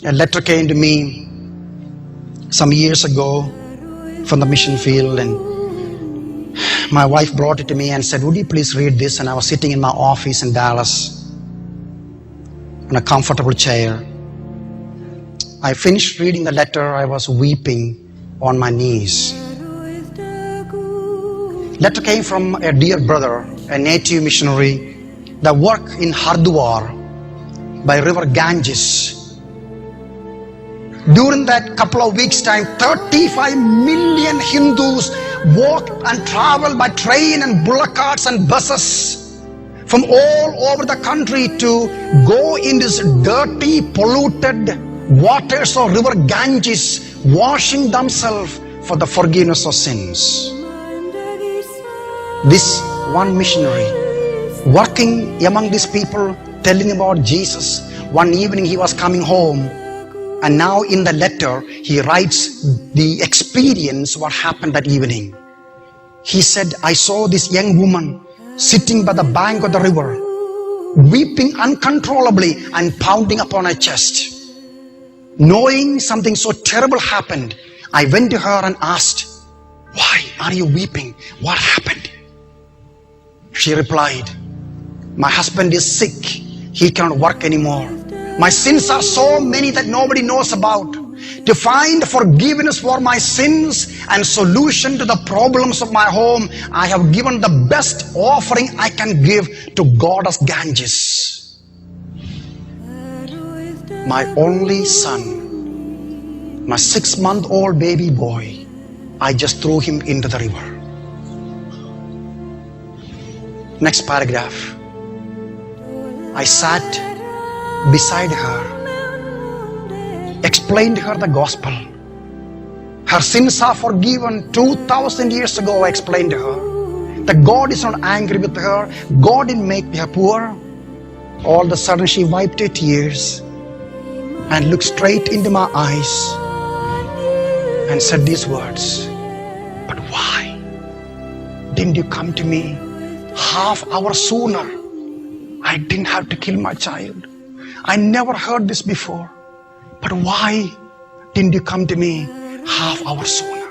A letter came to me some years ago from the mission field, and my wife brought it to me and said, would you please read this? And I was sitting in my office in Dallas in a comfortable chair. I finished reading the letter. I was weeping on my knees. Letter came from a dear brother, a native missionary that worked in Hardwar by river Ganges. During that couple of weeks' time, 35 million Hindus walked and traveled by train and bullock carts and buses from all over the country to go in this dirty, polluted waters of river Ganges, washing themselves for the forgiveness of sins. This one missionary working among these people, telling about Jesus. One evening he was coming home, and now in the letter he writes the experience, what happened that evening. He said, I saw this young woman sitting by the bank of the river, weeping uncontrollably and pounding upon her chest. Knowing something so terrible happened, I went to her and asked, why are you weeping? What happened? She replied, my husband is sick. He cannot work anymore. My sins are so many that nobody knows about. To find forgiveness for my sins and solution to the problems of my home, I have given the best offering I can give to Goddess Ganges. My only son, my 6-month-old baby boy, I just threw him into the river. Next paragraph. I sat beside her, explained to her the gospel. Her sins are forgiven 2,000 years ago, I explained to her. That God is not angry with her. God didn't make her poor. All of a sudden she wiped her tears and looked straight into my eyes and said these words, but why didn't you come to me half hour sooner? I didn't have to kill my child. I never heard this before. But why didn't you come to me half hour sooner?